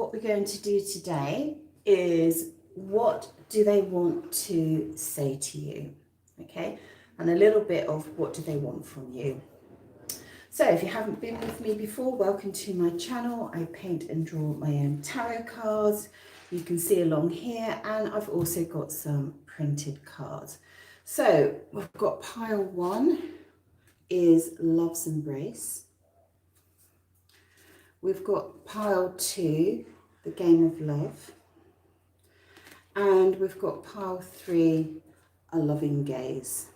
what we're going to do today is, what do they want to say to you? Okay, and a little bit of what do they want from you. So if you haven't been with me before, welcome to my channel. I paint and draw my own tarot cards. You can see along here, and I've also got some printed cards. So we've got pile 1 is Love's Embrace. We've got pile 2, the Game of Love. And we've got pile 3, A Loving Gaze.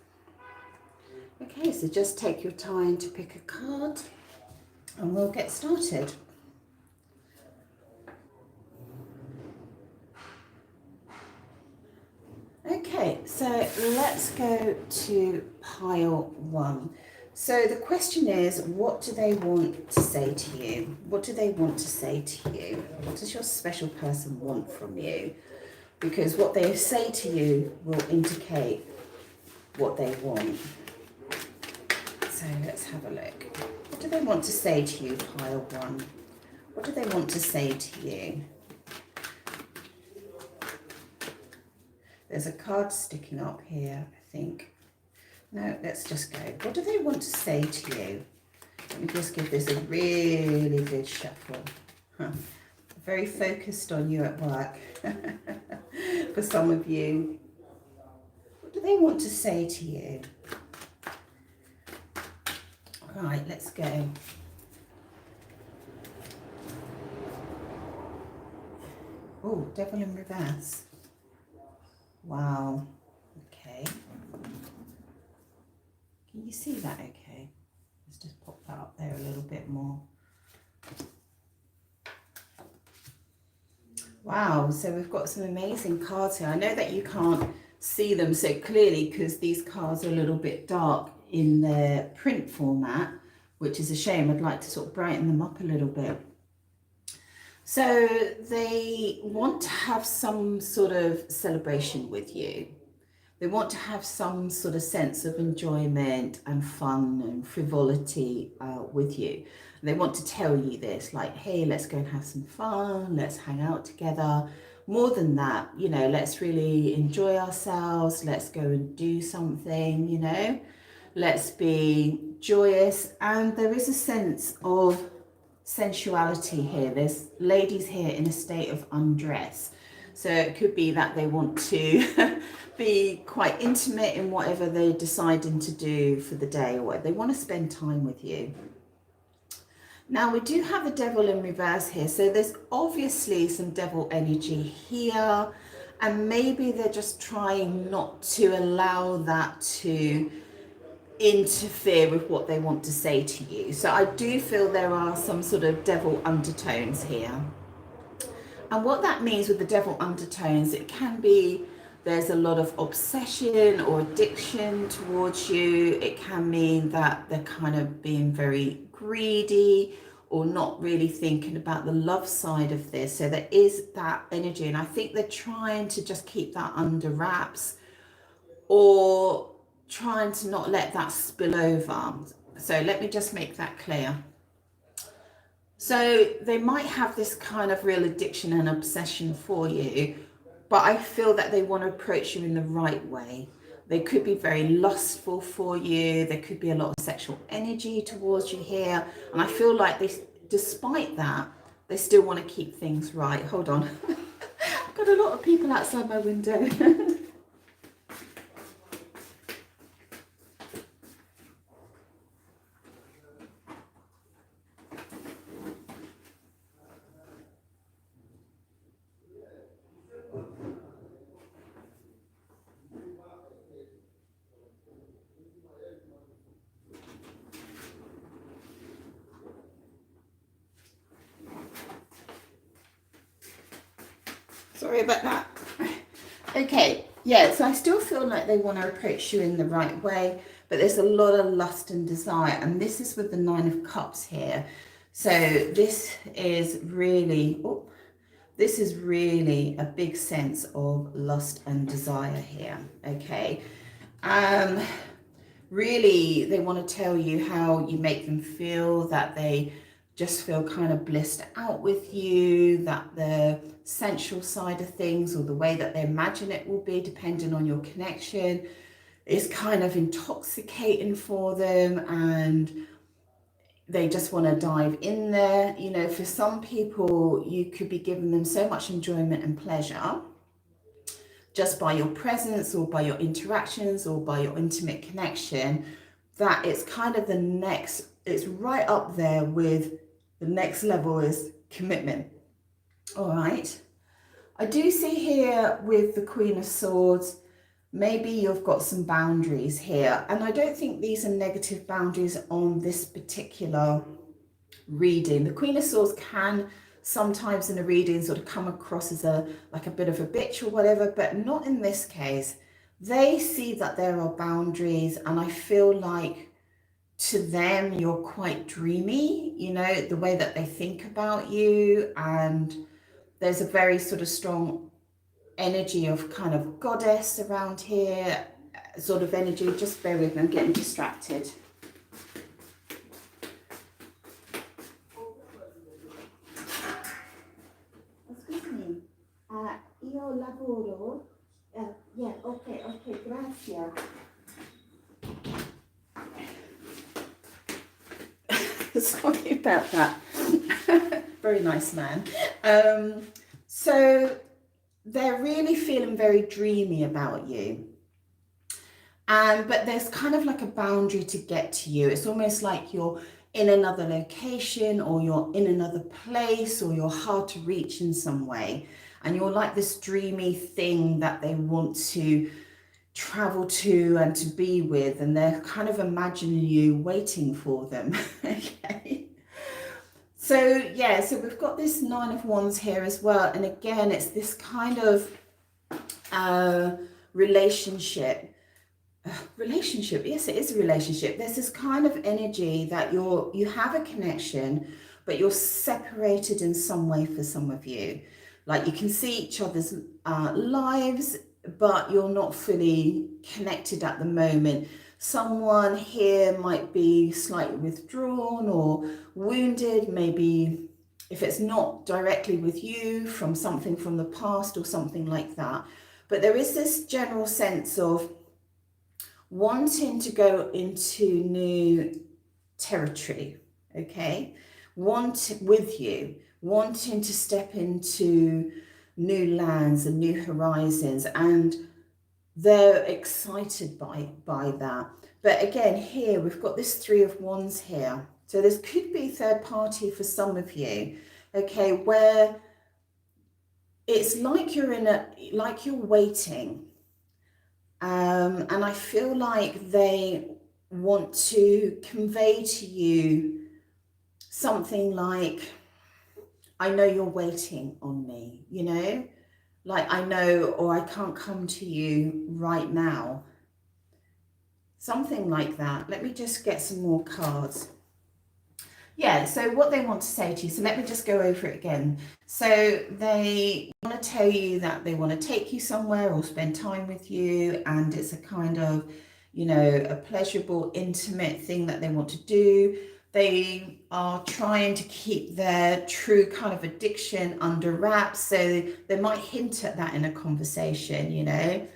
Okay, so just take your time to pick a card and we'll get started. Okay, so let's go to pile 1. So the question is, what do they want to say to you? What do they want to say to you? What does your special person want from you? Because what they say to you will indicate what they want. So let's have a look. What do they want to say to you, pile 1? What do they want to say to you? There's a card sticking up here, I think. No, let's just go. What do they want to say to you? Let me just give this a really good shuffle. Very focused on you at work. For some of you. What do they want to say to you? Right, let's go. Oh, Devil in Reverse. Wow. Okay. Can you see that okay? Let's just pop that up there a little bit more. Wow, so we've got some amazing cards here. I know that you can't see them so clearly because these cards are a little bit dark in their print format, which is a shame. I'd like to sort of brighten them up a little bit. So they want to have some sort of celebration with you. They want to have some sort of sense of enjoyment and fun and frivolity with you. And they want to tell you this, like, hey, let's go and have some fun, let's hang out together. More than that, you know, let's really enjoy ourselves, let's go and do something, you know. Let's be joyous. And there is a sense of sensuality here. There's ladies here in a state of undress. So it could be that they want to be quite intimate in whatever they're deciding to do for the day, or they want to spend time with you. Now we do have a Devil in Reverse here. So there's obviously some devil energy here. And maybe they're just trying not to allow that to interfere with what they want to say to you. So I do feel there are some sort of devil undertones here. And what that means with the devil undertones, it can be there's a lot of obsession or addiction towards you. It can mean that they're kind of being very greedy or not really thinking about the love side of this. So there is that energy, and I think they're trying to just keep that under wraps, or trying to not let that spill over. So let me just make that clear. So they might have this kind of real addiction and obsession for you, but I feel that they want to approach you in the right way. They could be very lustful for you. There could be a lot of sexual energy towards you here. And I feel like they, despite that, they still want to keep things right. Hold on. I've got a lot of people outside my window. Sorry about that. Okay, yeah, so I still feel like they want to approach you in the right way, but there's a lot of lust and desire, and this is with the 9 of Cups here. So this is really, this is really a big sense of lust and desire here, okay? Really, they want to tell you how you make them feel, that they just feel kind of blissed out with you, that the sensual side of things or the way that they imagine it will be, depending on your connection, is kind of intoxicating for them, and they just want to dive in there. You know, for some people, you could be giving them so much enjoyment and pleasure just by your presence or by your interactions or by your intimate connection, that it's kind of the next, it's right up there with the next level is commitment. All right. I do see here with the Queen of Swords, maybe you've got some boundaries here. And I don't think these are negative boundaries on this particular reading. The Queen of Swords can sometimes in a reading sort of come across as like a bit of a bitch or whatever, but not in this case. They see that there are boundaries, and I feel like to them you're quite dreamy, you know, the way that they think about you, and there's a very sort of strong energy of kind of goddess around here, sort of energy. Just bear with me, I'm getting distracted. Io lavoro. Yeah, okay, grazie. Sorry about that. Very nice man. So they're really feeling very dreamy about you. But there's kind of like a boundary to get to you. It's almost like you're in another location, or you're in another place, or you're hard to reach in some way. And you're like this dreamy thing that they want to travel to and to be with, and they're kind of imagining you waiting for them. Okay. So yeah, so we've got this Nine of Wands here as well. And again, it's this kind of relationship. Yes, it is a relationship. There's this kind of energy that you have a connection, but you're separated in some way for some of you. Like you can see each other's lives, but you're not fully connected at the moment. Someone here might be slightly withdrawn or wounded, maybe if it's not directly with you, from something from the past or something like that. But there is this general sense of wanting to go into new territory, okay? With you, wanting to step into new lands and new horizons, and they're excited by that. But again, here we've got this Three of Wands here. So this could be third party for some of you, okay, where it's like you're waiting. And I feel like they want to convey to you something like, I know you're waiting on me, you know, like I know, or I can't come to you right now. Something like that. Let me just get some more cards. Yeah, so what they want to say to you, so let me just go over it again. So they want to tell you that they want to take you somewhere or spend time with you, and it's a kind of, you know, a pleasurable, intimate thing that they want to do. They are trying to keep their true kind of addiction under wraps, so they might hint at that in a conversation, you know.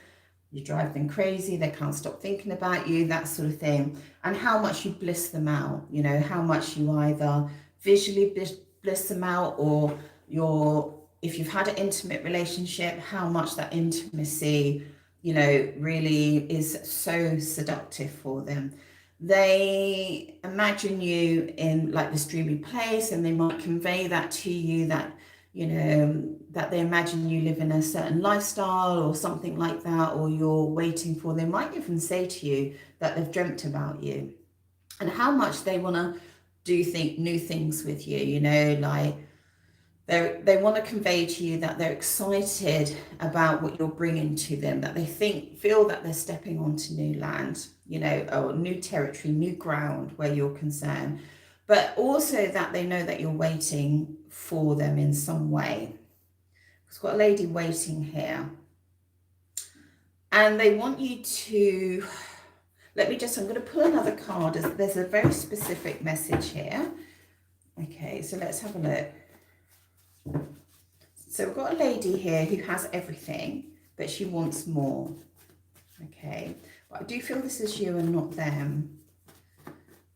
You drive them crazy, they can't stop thinking about you, that sort of thing. And how much you bliss them out, you know, how much you either visually bliss them out, or if you've had an intimate relationship, how much that intimacy, you know, really is so seductive for them. They imagine you in like this dreamy place, and they might convey that to you, that, you know, that they imagine you live in a certain lifestyle or something like that, or you're waiting for. They might even say to you that they've dreamt about you, and how much they want to do new things with you, you know, like they want to convey to you that they're excited about what you're bringing to them, that they feel that they're stepping onto new land, you know, or new territory, new ground where you're concerned, but also that they know that you're waiting for them in some way. I've got a lady waiting here, and they want you to, I'm going to pull another card. There's a very specific message here. Okay, so let's have a look. So we've got a lady here who has everything, but she wants more. Okay, but I do feel this is you and not them.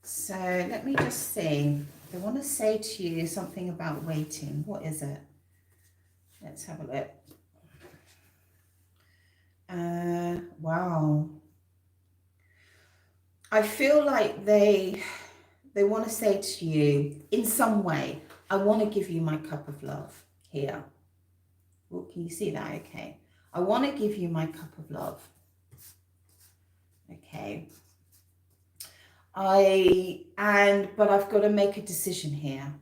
So let me just see. They want to say to you something about waiting. What is it? Let's have a look. Wow. I feel like they want to say to you in some way, I want to give you my cup of love here. Oh, can you see that? Okay. I want to give you my cup of love. Okay. But I've got to make a decision here,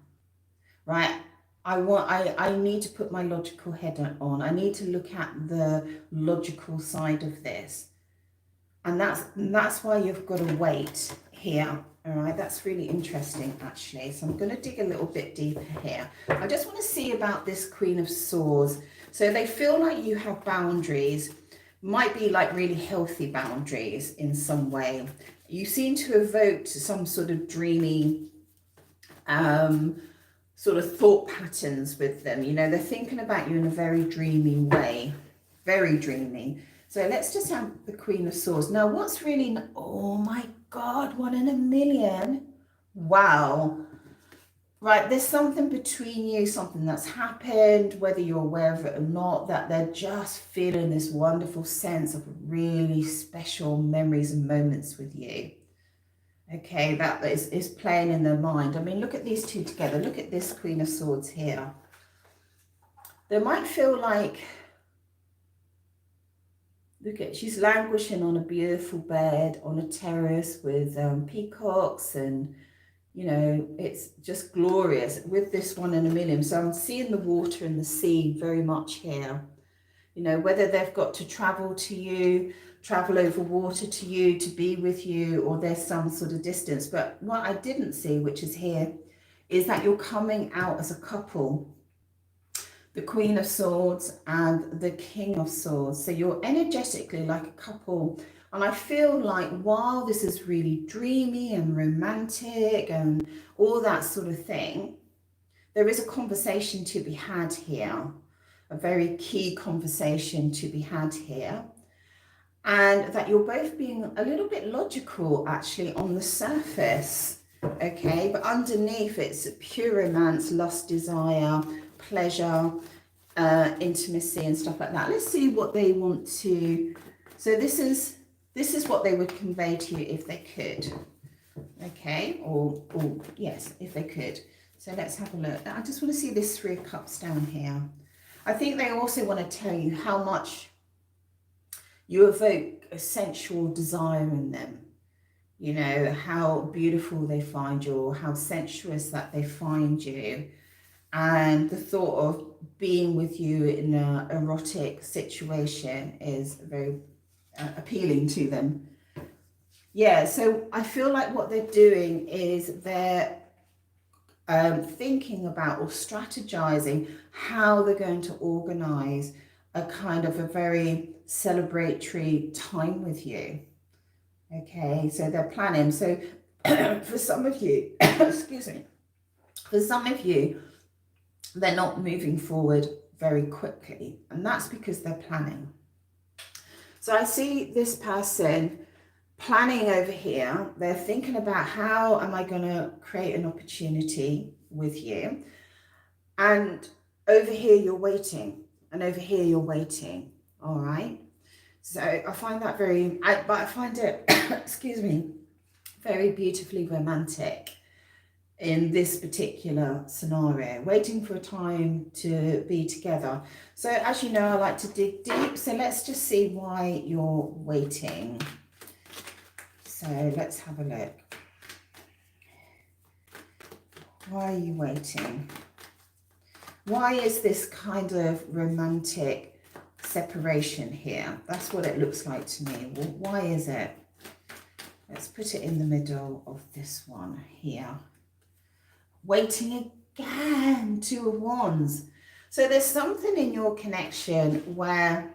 right? I need to put my logical head on. I need to look at the logical side of this. And that's why you've got to wait here. All right, that's really interesting, actually. So I'm going to dig a little bit deeper here. I just want to see about this Queen of Swords. So they feel like you have boundaries, might be like really healthy boundaries in some way. You seem to have evoked some sort of dreamy sort of thought patterns with them. You know, they're thinking about you in a very dreamy way, very dreamy. So let's just have the Queen of Swords. Now, what's really, oh my God, 1 in a million. Wow. Right, there's something between you, something that's happened, whether you're aware of it or not, that they're just feeling this wonderful sense of really special memories and moments with you. Okay, that is playing in their mind. I mean, look at these two together. Look at this Queen of Swords here. They might feel like, look at, she's languishing on a beautiful bed on a terrace with peacocks, and you know, it's just glorious with this 1 in a million. So I'm seeing the water and the sea very much here. You know, whether they've got to travel to you, travel over water to you to be with you, or there's some sort of distance. But what I didn't see, which is here, is that you're coming out as a couple. The Queen of Swords and the King of Swords. So you're energetically like a couple. And I feel like while this is really dreamy and romantic and all that sort of thing, there is a conversation to be had here, a very key conversation to be had here. And that you're both being a little bit logical actually on the surface, okay? But underneath it's pure romance, lust, desire, pleasure, intimacy and stuff like that. Let's see what they want to, so this is what they would convey to you if they could, okay? Or yes, if they could. So let's have a look. I just want to see this 3 of Cups down here. I think they also want to tell you how much you evoke a sensual desire in them. You know, how beautiful they find you, or how sensuous that they find you. And the thought of being with you in an erotic situation is very appealing to them. Yeah, so I feel like what they're doing is they're thinking about or strategizing how they're going to organize a kind of a very celebratory time with you. Okay, so they're planning. So for some of you, excuse me, for some of you, they're not moving forward very quickly, and that's because they're planning. So I see this person planning over here. They're thinking about, how am I going to create an opportunity with you? And over here you're waiting, and over here you're waiting. All right. So I find that but I find it, excuse me, very beautifully romantic in this particular scenario, waiting for a time to be together. So as you know, I like to dig deep. So let's just see why you're waiting. So let's have a look. Why are you waiting? Why is this kind of romantic separation here? That's what it looks like to me. Well, why is it? Let's put it in the middle of this one here. Waiting again, 2 of Wands. So there's something in your connection where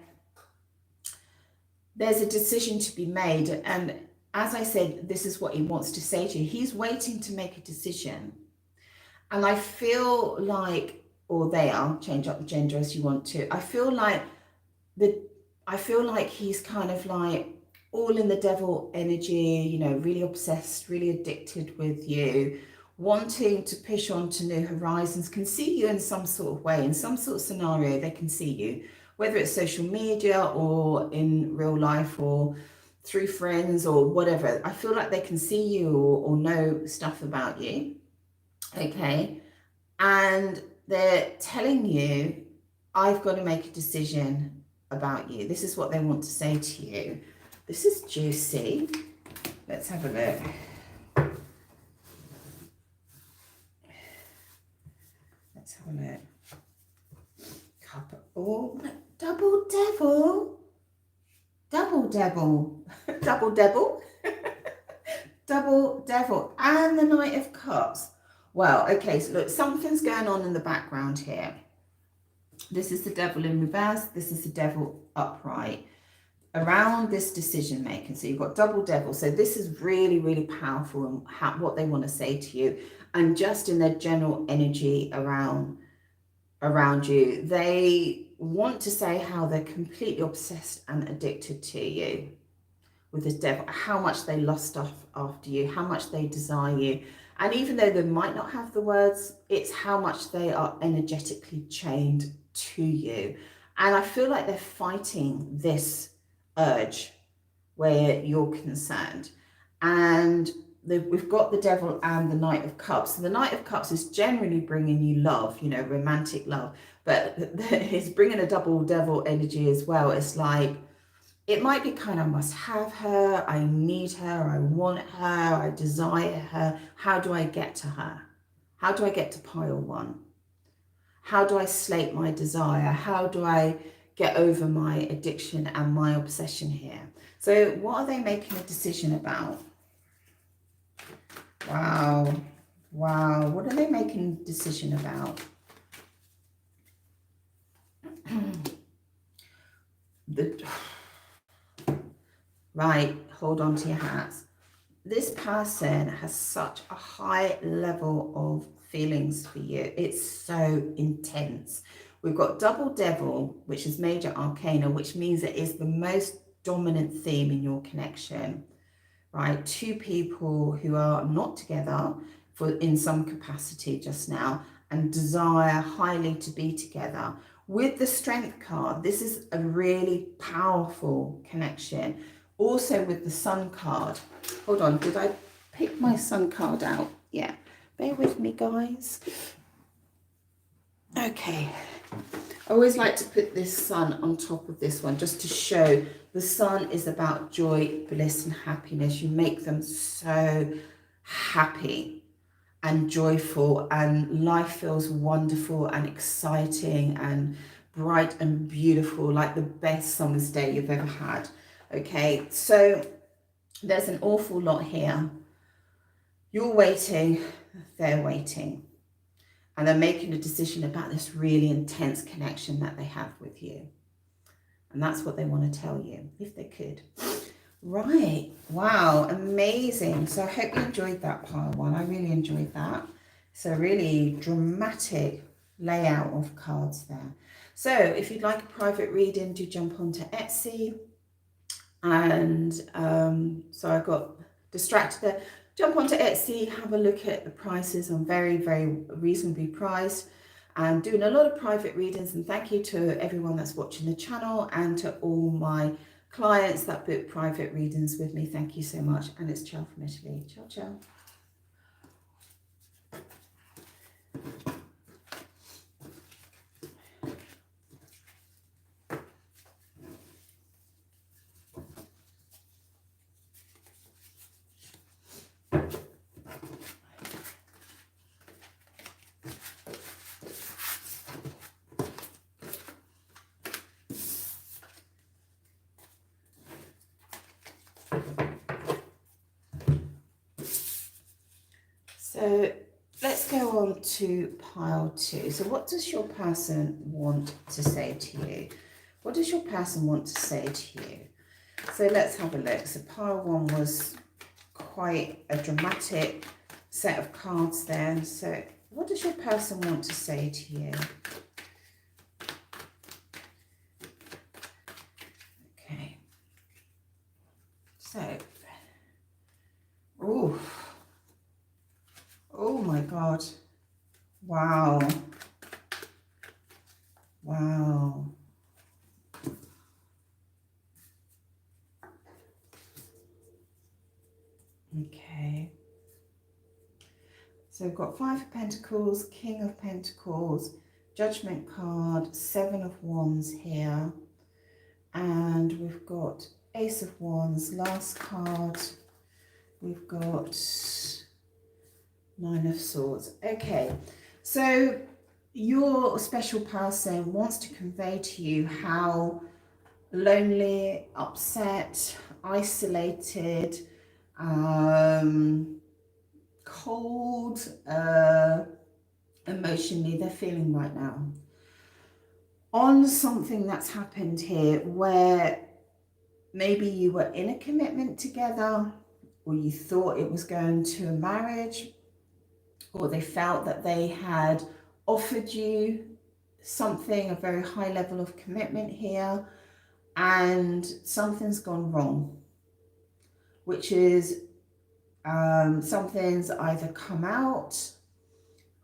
there's a decision to be made. And as I said, this is what he wants to say to you. He's waiting to make a decision. And I feel like, or they are, change up the gender as you want to. I feel like he's kind of like all in the devil energy, you know, really obsessed, really addicted with you, wanting to push on to new horizons, can see you in some sort of way, in some sort of scenario, they can see you, whether it's social media or in real life or through friends or whatever. I feel like they can see you or know stuff about you, okay? And they're telling you, I've got to make a decision about you. This is what they want to say to you. This is juicy. Let's have a look. Let's have a look. Oh, double devil. Double devil. Double devil. Double devil. And the Knight of Cups. Well, okay, so look, something's going on in the background here. This is the devil in reverse. This is the devil upright around this decision making. So you've got double devil. So this is really, really powerful and what they want to say to you. And just in their general energy around you, they want to say how they're completely obsessed and addicted to you with this devil, how much they lust after you, how much they desire you. And even though they might not have the words, it's how much they are energetically chained to you. And I feel like they're fighting this urge where you're concerned. And we've got the devil and the Knight of Cups. So the Knight of Cups is generally bringing you love, you know, romantic love. But it's bringing a double devil energy as well. It's like, it might be kind of must have her, I need her, I want her, I desire her. How do I get to her? How do I get to pile one? How do I slate my desire? How do I get over my addiction and my obsession here? So what are they making a decision about? Wow. Wow. What are they making a decision about? Right, hold on to your hats. This person has such a high level of feelings for you. It's so intense. We've got double devil, which is major arcana, which means it is the most dominant theme in your connection, right? Two people who are not together in some capacity just now and desire highly to be together. With the Strength card, this is a really powerful connection. Also with the Sun card, hold on, did I pick my Sun card out? Yeah, bear with me, guys. Okay, I always like to put this Sun on top of this one just to show the Sun is about joy, bliss and happiness. You make them so happy and joyful, and life feels wonderful and exciting and bright and beautiful, like the best summer's day you've ever had. Okay, so there's an awful lot here. You're waiting, they're waiting. And they're making a decision about this really intense connection that they have with you. And that's what they want to tell you, if they could. Right, wow, amazing. So I hope you enjoyed that pile one. I really enjoyed that. It's a really dramatic layout of cards there. So if you'd like a private reading, do jump onto Etsy. And so I got distracted there. Jump onto Etsy, have a look at the prices. I'm very, very reasonably priced and doing a lot of private readings. And thank you to everyone that's watching the channel and to all my clients that book private readings with me. Thank you so much. And it's ciao from Italy. Ciao, ciao. So let's go on to pile two. So what does your person want to say to you? What does your person want to say to you? So let's have a look. So pile one was quite a dramatic set of cards there. So What does your person want to say to you? Okay. So, oh my God. Wow. Wow. Okay. So we've got Five of Pentacles, King of Pentacles, Judgment card, Seven of Wands here. And we've got Ace of Wands, last card. We've got Nine of Swords. Okay, so your special person wants to convey to you how lonely, upset, isolated, cold, emotionally they're feeling right now. On something that's happened here where maybe you were in a commitment together, or you thought it was going to a marriage, or they felt that they had offered you something, a very high level of commitment here, and something's gone wrong, which is something's either come out,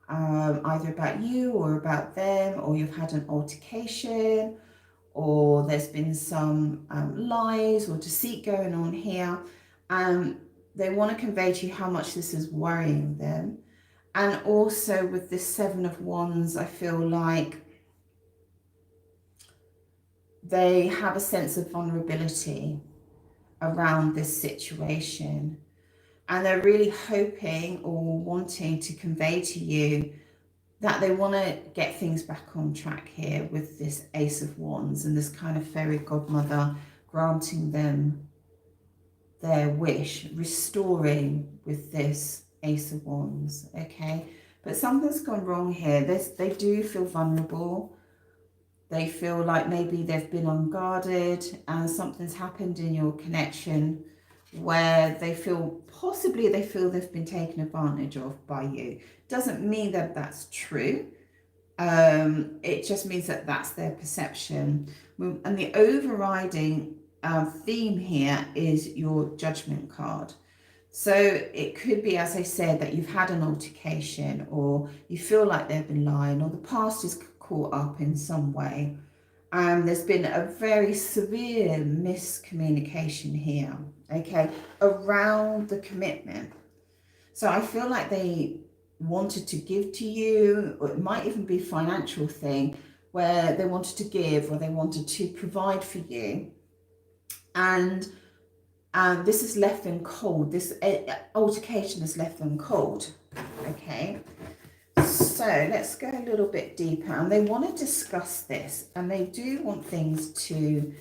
either about you or about them, or you've had an altercation, or there's been some lies or deceit going on here. They want to convey to you how much this is worrying them. And also with this Seven of Wands, I feel like they have a sense of vulnerability around this situation. And they're really hoping or wanting to convey to you that they want to get things back on track here with this Ace of Wands and this kind of fairy godmother granting them their wish, restoring with this Ace of Wands, okay? But something's gone wrong here. They do feel vulnerable. They feel like maybe they've been unguarded and something's happened in your connection where they feel, possibly they feel they've been taken advantage of by you. Doesn't mean that that's true. It just means that that's their perception. And the overriding theme here is your Judgment card. So it could be, as I said, that you've had an altercation, or you feel like they've been lying, or the past is caught up in some way. There's been a very severe miscommunication here, okay, around the commitment. So I feel like they wanted to give to you, or it might even be a financial thing where they wanted to give, or they wanted to provide for you. And this has left them cold. This altercation has left them cold, okay? So let's go a little bit deeper. And they want to discuss this, and they do want things to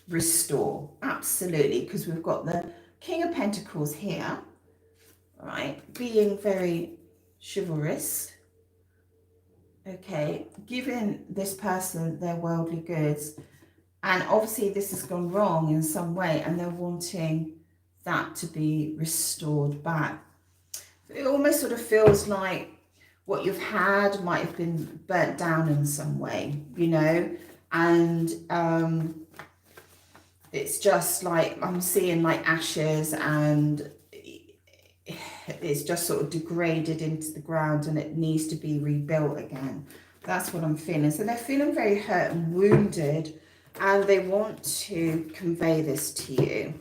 restore. Absolutely, because we've got the King of Pentacles here, right? Being very chivalrous, okay? Giving this person their worldly goods. And obviously this has gone wrong in some way, and they're wanting that to be restored back. It almost sort of feels like what you've had might have been burnt down in some way, you know, and it's just like I'm seeing like ashes, and it's just sort of degraded into the ground, and it needs to be rebuilt again. That's what I'm feeling. So they're feeling very hurt and wounded, and they want to convey this to you.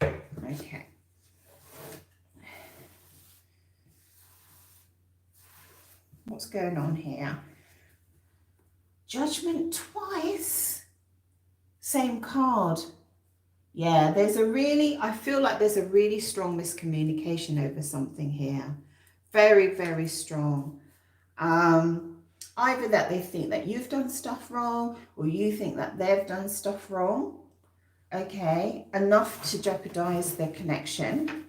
Okay. What's going on here? Judgment twice. Same card. Yeah, there's a really, I feel like there's a really strong miscommunication over something here. Very, very strong. Either that they think that you've done stuff wrong, or you think that they've done stuff wrong. Okay, enough to jeopardize their connection.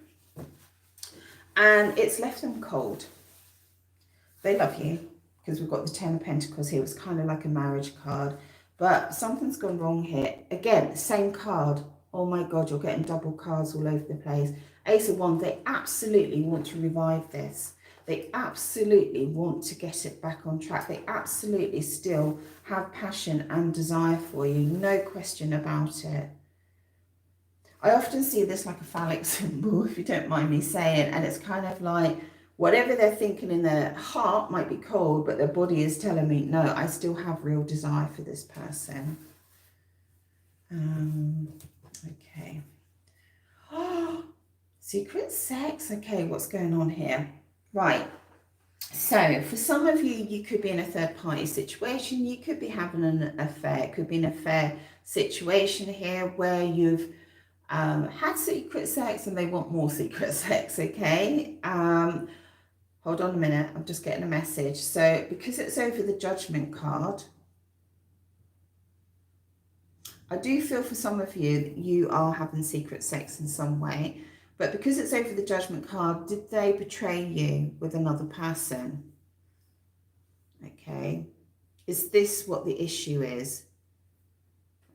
And it's left them cold. They love you, because we've got the Ten of Pentacles here. It's kind of like a marriage card, but something's gone wrong here. Again, same card. Oh my God, you're getting double cards all over the place. Ace of Wands, they absolutely want to revive this. They absolutely want to get it back on track. They absolutely still have passion and desire for you, no question about it. I often see this like a phallic symbol, if you don't mind me saying, and it's kind of like whatever they're thinking in their heart might be cold, but their body is telling me, no, I still have real desire for this person. Okay. Secret sex. Okay, what's going on here? Right. So for some of you, you could be in a third party situation. You could be having an affair. It could be an affair situation here where you've had secret sex and they want more secret sex. Okay. Hold on a minute. I'm just getting a message. So because it's over the Judgment card, I do feel for some of you, you are having secret sex in some way. But because it's over the Judgment card, did they betray you with another person? Okay. Is this what the issue is?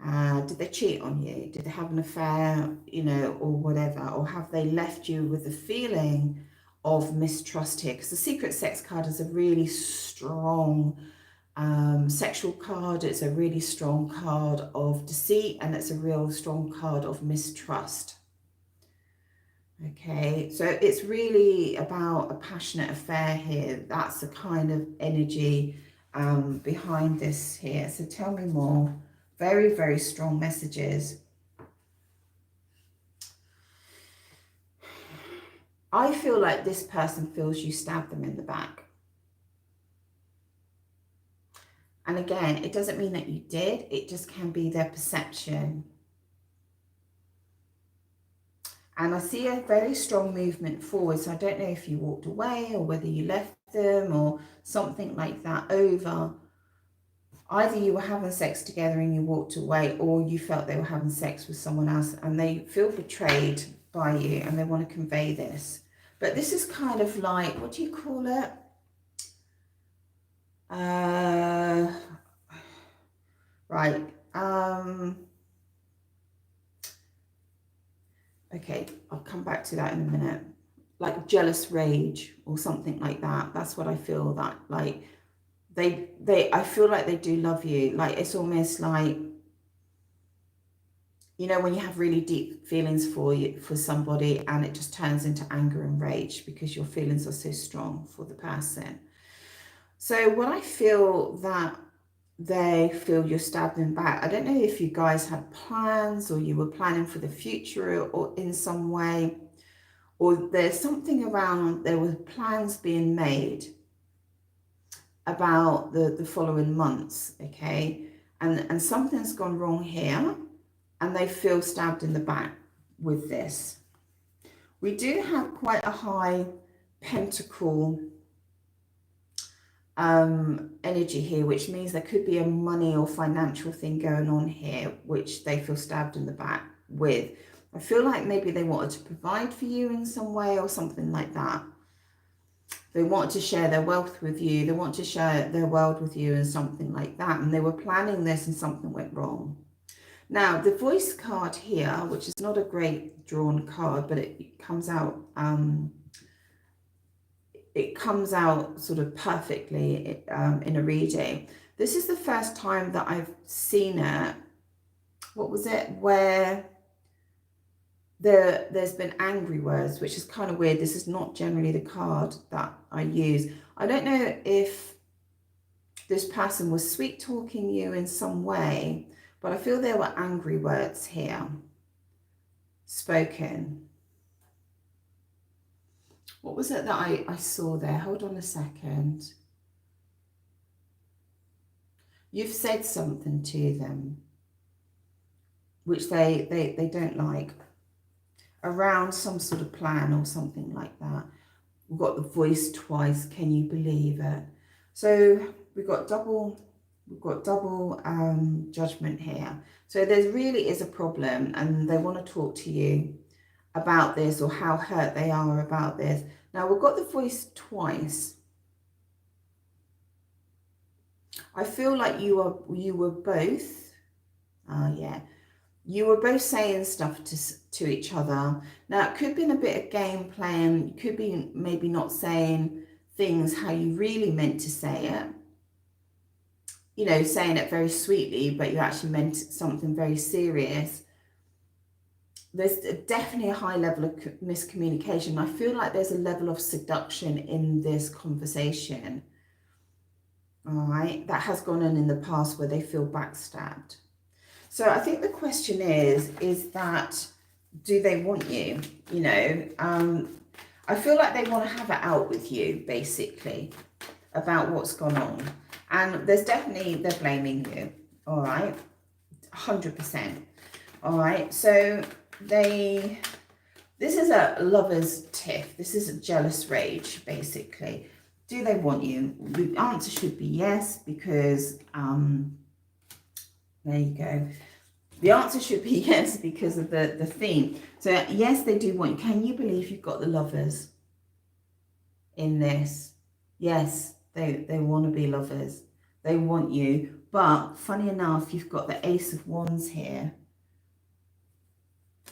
Did they cheat on you? Did they have an affair, you know, or whatever? Or have they left you with the feeling of mistrust here? Because the secret sex card is a really strong sexual card. It's a really strong card of deceit, and it's a real strong card of mistrust. Okay, so it's really about a passionate affair here. That's the kind of energy behind this here. So tell me more. Very, very strong messages. I feel like this person feels you stabbed them in the back. And again, it doesn't mean that you did. It just can be their perception. And I see a very strong movement forward. So I don't know if you walked away or whether you left them or something like that over. Either you were having sex together and you walked away, or you felt they were having sex with someone else and they feel betrayed by you and they want to convey this. But this is kind of like, what do you call it? Right. Okay, I'll come back to that in a minute. Like jealous rage or something like that. That's what I feel that like I feel like they do love you. Like it's almost like, you know, when you have really deep feelings for somebody and it just turns into anger and rage because your feelings are so strong for the person. So when I feel that they feel you're stabbed in the back, I don't know if you guys had plans or you were planning for the future or in some way, or there's something around, there were plans being made about the following months, okay? And something's gone wrong here and they feel stabbed in the back with this. We do have quite a high pentacle energy here, which means there could be a money or financial thing going on here, which they feel stabbed in the back with. I feel like maybe they wanted to provide for you in some way or something like that. They want to share their wealth with you. They want to share their world with you and something like that. And they were planning this and something went wrong. Now, the voice card here, which is not a great drawn card, but it comes out sort of perfectly in a reading. This is the first time that I've seen it. What was it? Where there's been angry words, which is kind of weird. This is not generally the card that I use. I don't know if this person was sweet talking you in some way, but I feel there were angry words here spoken. What was it that I saw there? Hold on a second. You've said something to them which they don't like, around some sort of plan or something like that. We've got the voice twice. Can you believe it? So we've got double judgment here. So there really is a problem and they want to talk to you about this or how hurt they are about this. Now we've got the voice twice. I feel like you were both, you were both saying stuff to each other. Now it could be a bit of game playing. You could be maybe not saying things how you really meant to say it. You know, saying it very sweetly, but you actually meant something very serious. There's definitely a high level of miscommunication. I feel like there's a level of seduction in this conversation, all right, that has gone on in the past where they feel backstabbed. So I think the question is that, do they want you? You know, I feel like they want to have it out with you, basically, about what's gone on. And there's definitely, they're blaming you, all right, 100%. All right, so this is a lover's tiff. This is a jealous rage, basically. Do they want you? The answer should be yes, because, there you go. The answer should be yes because of the theme. So yes, they do want you. Can you believe you've got the lovers in this? Yes, they want to be lovers. They want you. But funny enough, you've got the Ace of Wands here.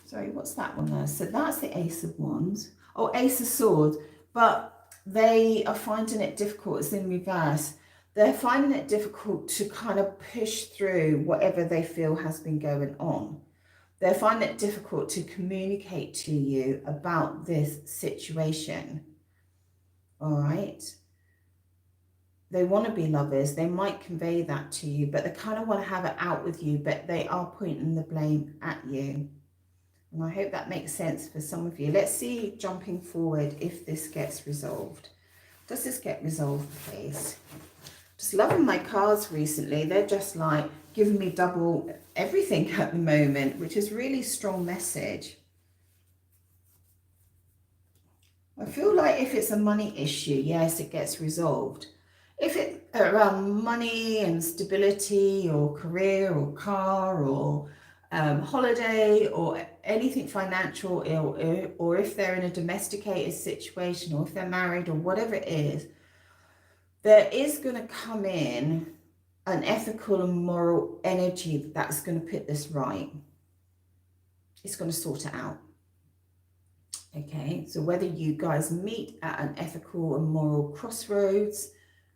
Sorry, what's that one there? So that's the Ace of Wands. Oh, Ace of Swords. But they are finding it difficult. It's in reverse. They're finding it difficult to kind of push through whatever they feel has been going on. They're finding it difficult to communicate to you about this situation. All right. They want to be lovers. They might convey that to you, but they kind of want to have it out with you, but they are pointing the blame at you. And I hope that makes sense for some of you. Let's see, jumping forward, if this gets resolved. Does this get resolved, please? Just loving my cards recently. They're just like giving me double everything at the moment, which is really strong message. I feel like if it's a money issue, yes, it gets resolved. If it's around money and stability or career or car or holiday or anything financial, or if they're in a domesticated situation, or if they're married, or whatever it is, there is going to come in an ethical and moral energy that's going to put this right. It's going to sort it out. Okay, so whether you guys meet at an ethical and moral crossroads,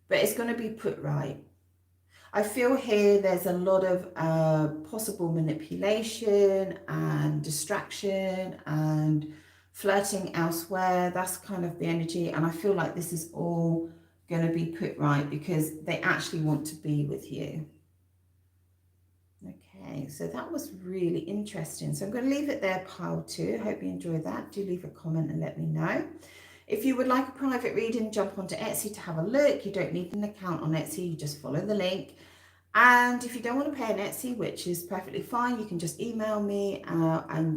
but it's going to be put right. I feel here there's a lot of possible manipulation and distraction and flirting elsewhere. That's kind of the energy. And I feel like this is all going to be put right because they actually want to be with you. Okay, so that was really interesting. So I'm going to leave it there, pile 2. I hope you enjoyed that. Do leave a comment and let me know. If you would like a private reading, jump onto Etsy to have a look. You don't need an account on Etsy, you just follow the link. And if you don't want to pay on Etsy, which is perfectly fine, you can just email me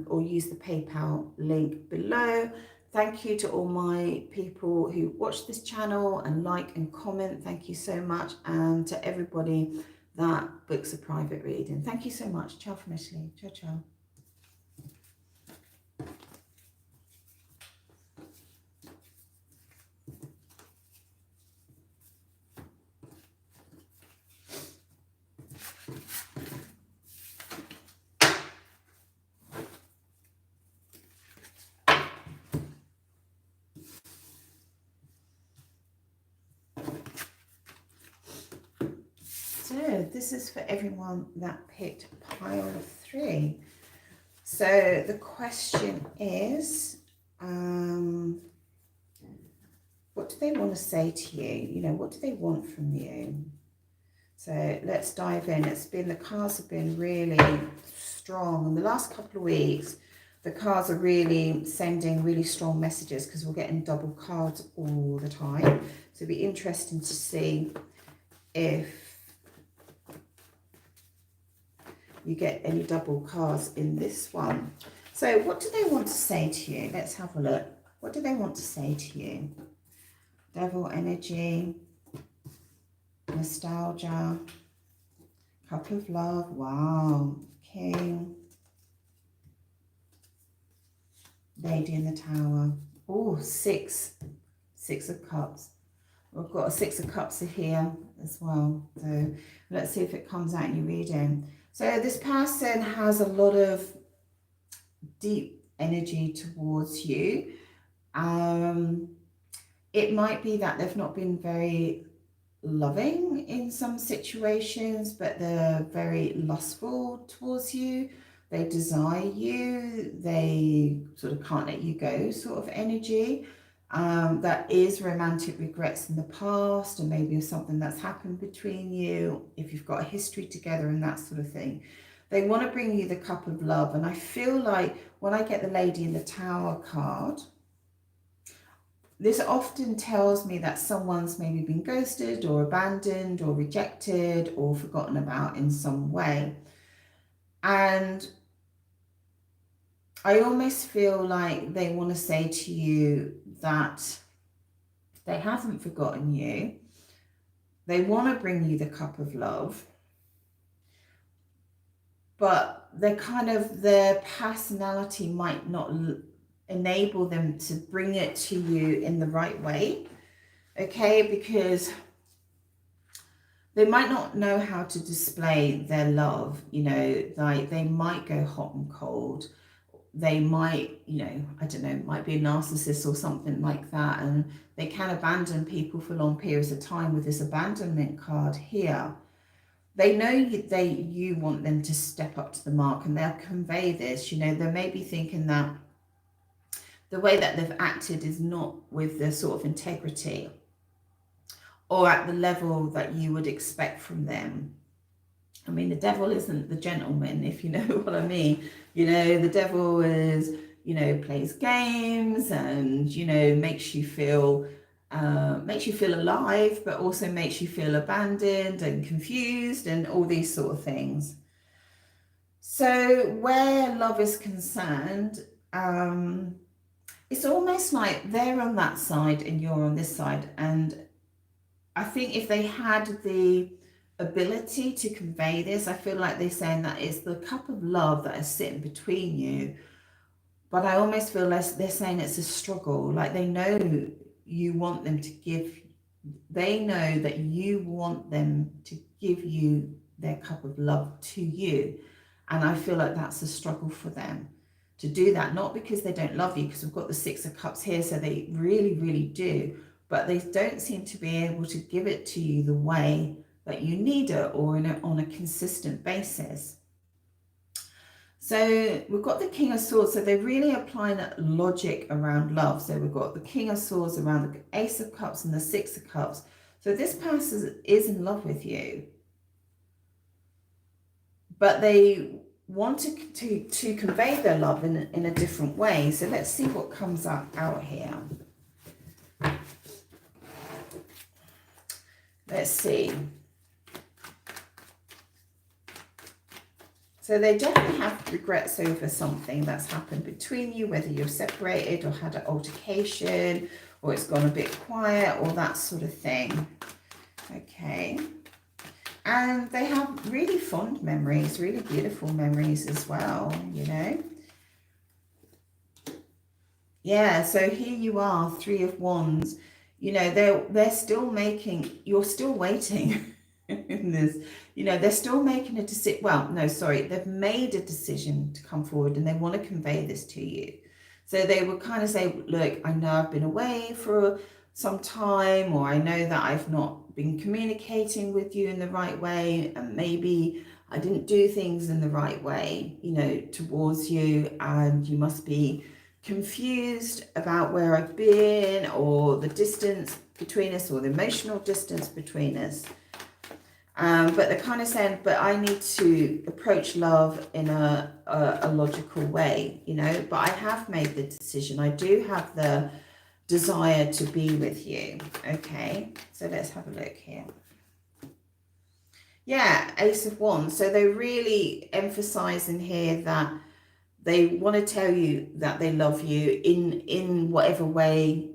or use the PayPal link below. Thank you to all my people who watch this channel and like and comment. Thank you so much. And to everybody that books a private reading. Thank you so much. Ciao from Italy. Ciao, ciao. So this is for everyone that picked pile 3. So the question is, what do they want to say to you? You know, what do they want from you? So let's dive in. The cards have been really strong. In the last couple of weeks, the cards are really sending really strong messages because we're getting double cards all the time. So it'd be interesting to see if you get any double cards in this one. So what do they want to say to you? Let's have a look. What do they want to say to you? Devil energy, nostalgia, cup of love, wow, king, lady in the tower. Oh, six of cups. We've got a 6 of cups here as well. So let's see if it comes out in your reading. So this person has a lot of deep energy towards you. it might be that they've not been very loving in some situations, but they're very lustful towards you. They desire you. They sort of can't let you go sort of energy. That is romantic regrets in the past, or maybe something that's happened between you, if you've got a history together and that sort of thing. They want to bring you the cup of love. And I feel like when I get the Lady in the Tower card, this often tells me that someone's maybe been ghosted or abandoned or rejected or forgotten about in some way. And I almost feel like they want to say to you that they haven't forgotten you. They want to bring you the cup of love. But they're kind of, their personality might not enable them to bring it to you in the right way, okay? Because they might not know how to display their love, you know, like they might go hot and cold. They might, you know, I don't know, might be a narcissist or something like that, and they can abandon people for long periods of time with this abandonment card here. They know you want them to step up to the mark, and they'll convey this. You know, they may be thinking that the way that they've acted is not with the sort of integrity or at the level that you would expect from them. I mean, the devil isn't the gentleman, if you know what I mean. You know, the devil is, you know, plays games and, you know, makes you feel alive, but also makes you feel abandoned and confused and all these sort of things. So where love is concerned, it's almost like they're on that side and you're on this side. And I think if they had the ability to convey this, I feel like they're saying that it's the cup of love that is sitting between you. But I almost feel like they're saying it's a struggle. Like they know you want them to give, they know that you want them to give you their cup of love to you. And I feel like that's a struggle for them to do that, not because they don't love you, because we've got the Six of Cups here, so they really, really do, but they don't seem to be able to give it to you the way that you need it, or on a consistent basis. So we've got the King of Swords, so they're really applying that logic around love. So we've got the King of Swords around the Ace of Cups and the Six of Cups. So this person is in love with you, but they want to convey their love in a different way. So let's see what comes out here. Let's see. So they definitely have regrets over something that's happened between you, whether you're separated or had an altercation, or it's gone a bit quiet, or that sort of thing. Okay. And they have really fond memories, really beautiful memories as well, you know. Yeah, so here you are, Three of Wands. You know, they're still making, you're still waiting in this, you know, they're still making a decision. Well, no, sorry, they've made a decision to come forward and they want to convey this to you. So they will kind of say, look, I know I've been away for some time, or I know that I've not been communicating with you in the right way, and maybe I didn't do things in the right way, you know, towards you, and you must be confused about where I've been, or the distance between us, or the emotional distance between us. But they're kind of saying, but I need to approach love in a logical way, you know, but I have made the decision. I do have the desire to be with you. Okay, so let's have a look here. Yeah, Ace of Wands. So they're really emphasizing here that they want to tell you that they love you in whatever way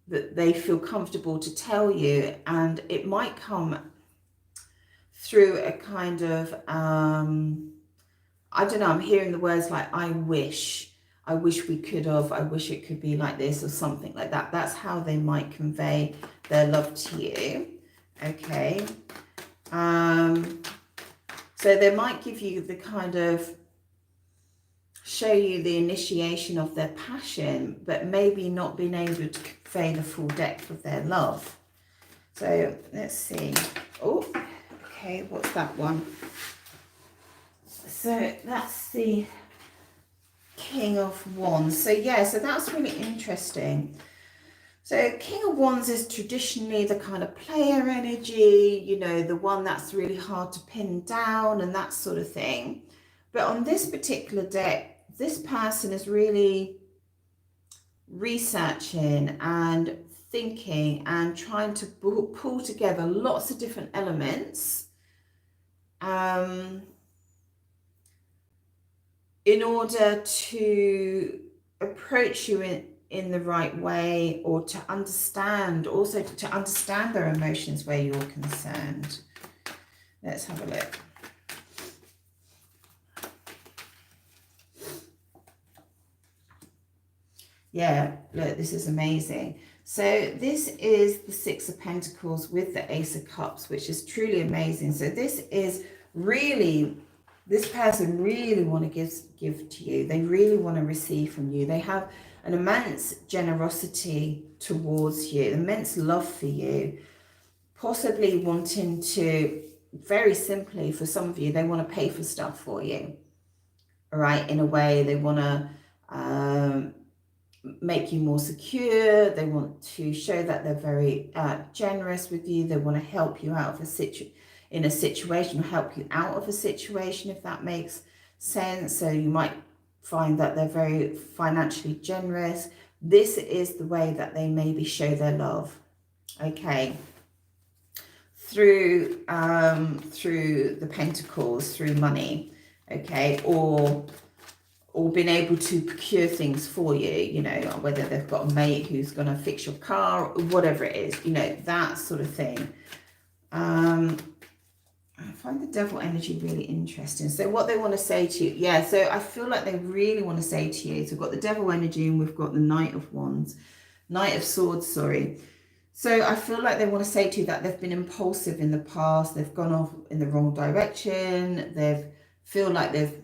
that they feel comfortable to tell you. And it might come through a kind of, I don't know, I'm hearing the words like, I wish we could have, I wish it could be like this, or something like that. That's how they might convey their love to you. Okay. So they might give you the kind of show you the initiation of their passion, but maybe not being able to convey the full depth of their love. So let's see. Oh, okay, what's that one? So that's the King of Wands. So yeah, so that's really interesting. So King of Wands is traditionally the kind of player energy, you know, the one that's really hard to pin down and that sort of thing. But on this particular deck, this person is really researching and thinking and trying to pull together lots of different elements in order to approach you in the right way, or to understand, also to understand their emotions where you're concerned. Let's have a look. Yeah, look, this is amazing. So this is the Six of Pentacles with the Ace of Cups, which is truly amazing. So this is really, this person really want to give to you. They really want to receive from you. They have an immense generosity towards you, immense love for you, possibly wanting to, very simply for some of you, they want to pay for stuff for you. All right, in a way, they want to make you more secure. They want to show that they're very generous with you. They want to help you out of a situation, help you out of a situation, if that makes sense. So you might find that they're very financially generous. This is the way that they maybe show their love, okay, through the Pentacles, through money, okay, or being able to procure things for you, you know, whether they've got a mate who's going to fix your car, or whatever it is, you know, that sort of thing. I find the Devil energy really interesting. So what they want to say to you, yeah, so I feel like they really want to say to you, so we've got the Devil energy and we've got the Knight of Wands, Knight of Swords, sorry. So I feel like they want to say to you that they've been impulsive in the past, they've gone off in the wrong direction, feel like they've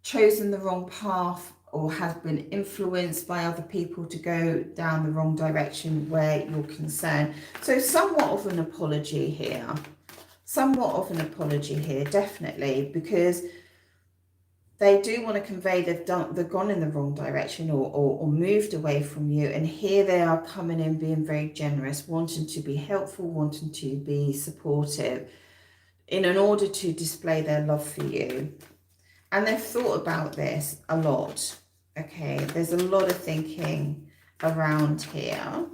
chosen the wrong path, or have been influenced by other people to go down the wrong direction where you're concerned. So somewhat of an apology here. Somewhat of an apology here, definitely, because they do want to convey they've gone in the wrong direction, or moved away from you. And here they are coming in being very generous, wanting to be helpful, wanting to be supportive in order to display their love for you. And they've thought about this a lot, okay? There's a lot of thinking around here.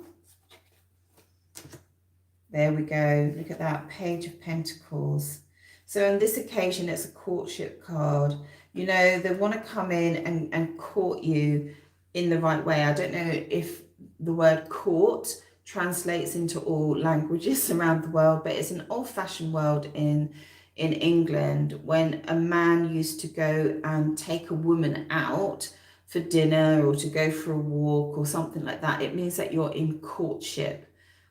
There we go. Look at that, Page of Pentacles. So on this occasion, it's a courtship card. You know, they want to come in and court you in the right way. I don't know if the word court translates into all languages around the world, but it's an old-fashioned word in England, when a man used to go and take a woman out for dinner or to go for a walk or something like that. It means that you're in courtship.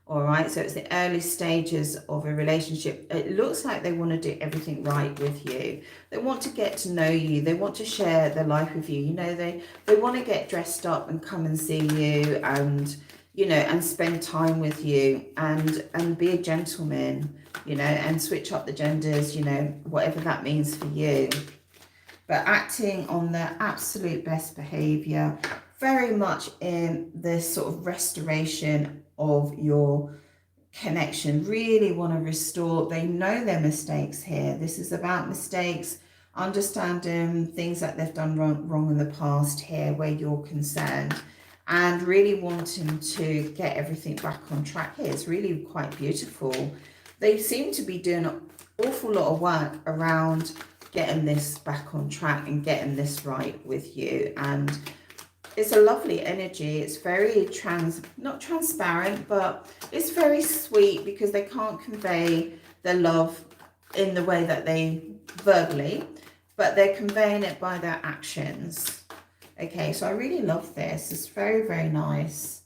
All right, so it's the early stages of a relationship. It looks like they want to do everything right with you. They want to get to know you. They want to share their life with you. You know, they want to get dressed up and come and see you, and, you know, and spend time with you, and be a gentleman, you know, and switch up the genders, you know, whatever that means for you. But acting on their absolute best behavior, very much in this sort of restoration of your connection, really want to restore. They know their mistakes here. This is about mistakes, understanding things that they've done wrong in the past here where you're concerned, and really wanting to get everything back on track here. It's really quite beautiful. They seem to be doing an awful lot of work around getting this back on track and getting this right with you. And it's a lovely energy. It's very not transparent, but it's very sweet, because they can't convey their love in the way that they verbally, but they're conveying it by their actions. Okay, so I really love this. It's very, very nice.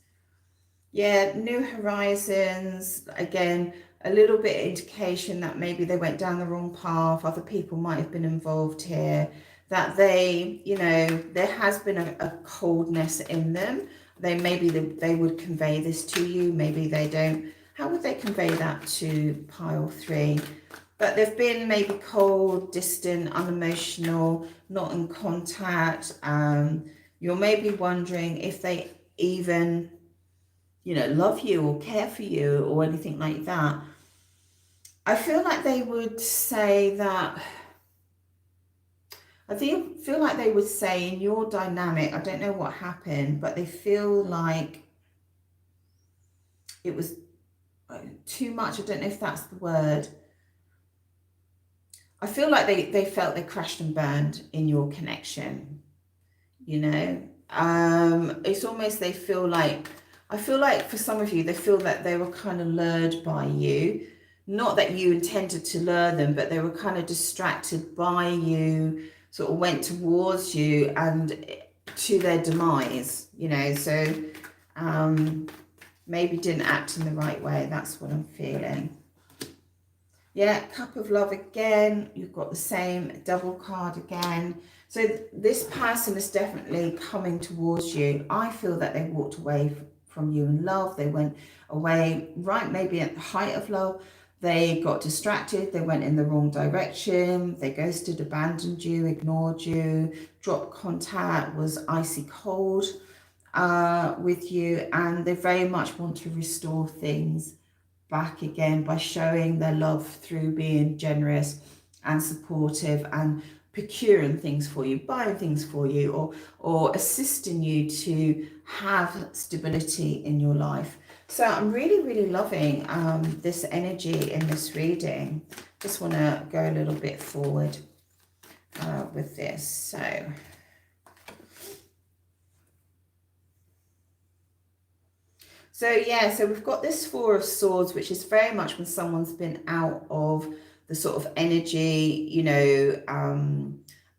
Yeah, new horizons. Again, a little bit of indication that maybe they went down the wrong path. Other people might have been involved here. that they, you know, there has been a coldness in them. They would convey this to you, maybe they don't. How would they convey that to pile 3? But they've been maybe cold, distant, unemotional, not in contact. You're maybe wondering if they even, you know, love you or care for you or anything like that. I feel like they would say that, feel like they would say in your dynamic, I don't know what happened, but they feel like it was too much. I don't know if that's the word. I feel like they felt they crashed and burned in your connection, you know. It's almost I feel like for some of you, they feel that they were kind of lured by you. Not that you intended to lure them, but they were kind of distracted by you, sort of went towards you and to their demise, you know. So maybe didn't act in the right way. That's what I'm feeling. Yeah, Cup of Love again. You've got the same double card again. So this person is definitely coming towards you. I feel that they walked away from you in love. They went away, right, maybe at the height of love. They got distracted. They went in the wrong direction. They ghosted, abandoned you, ignored you, dropped contact, was icy cold with you. And they very much want to restore things back again by showing their love through being generous and supportive and procuring things for you, buying things for you, or assisting you to have stability in your life. So I'm really, really loving this energy in this reading. Just want to go a little bit forward with this. So yeah, so we've got this Four of Swords, which is very much when someone's been out of the sort of energy, you know,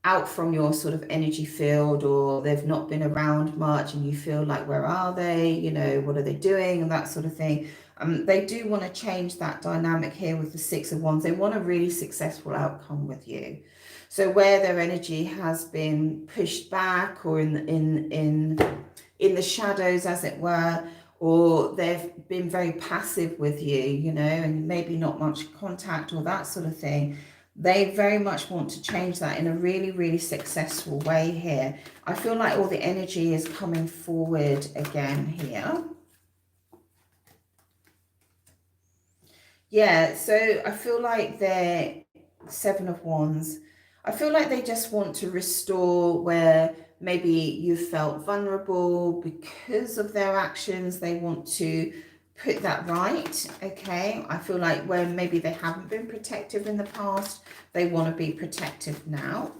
out from your sort of energy field, or they've not been around much and you feel like, where are they? You know, what are they doing? And that sort of thing. They do want to change that dynamic here with the Six of Wands. They want a really successful outcome with you. So where their energy has been pushed back or in the shadows, as it were, or they've been very passive with you, you know, and maybe not much contact or that sort of thing. They very much want to change that in a really, really successful way here. I feel like all the energy is coming forward again here. Yeah, so I feel like they're Seven of Wands. I feel like they just want to restore where maybe you felt vulnerable because of their actions. They want to put that right, okay? I feel like where maybe they haven't been protective in the past, they want to be protective now.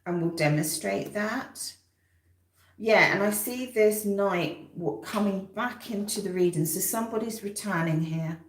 And we'll demonstrate that. Yeah, and I see this Knight coming back into the reading. So somebody's returning here.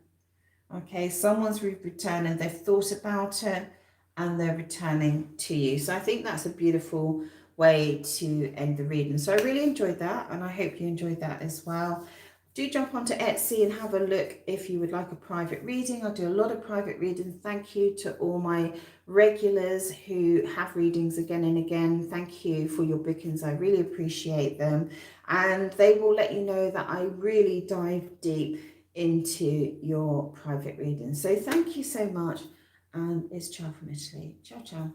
Okay, someone's returning. They've thought about it and they're returning to you. So I think that's a beautiful way to end the reading. So I really enjoyed that, and I hope you enjoyed that as well. Do jump onto Etsy and have a look if you would like a private reading. I do a lot of private readings. Thank you to all my regulars who have readings again and again. Thank you for your bookings. I really appreciate them. And they will let you know that I really dive deep into your private reading. So thank you so much. And it's Ciao from Italy. Ciao, ciao.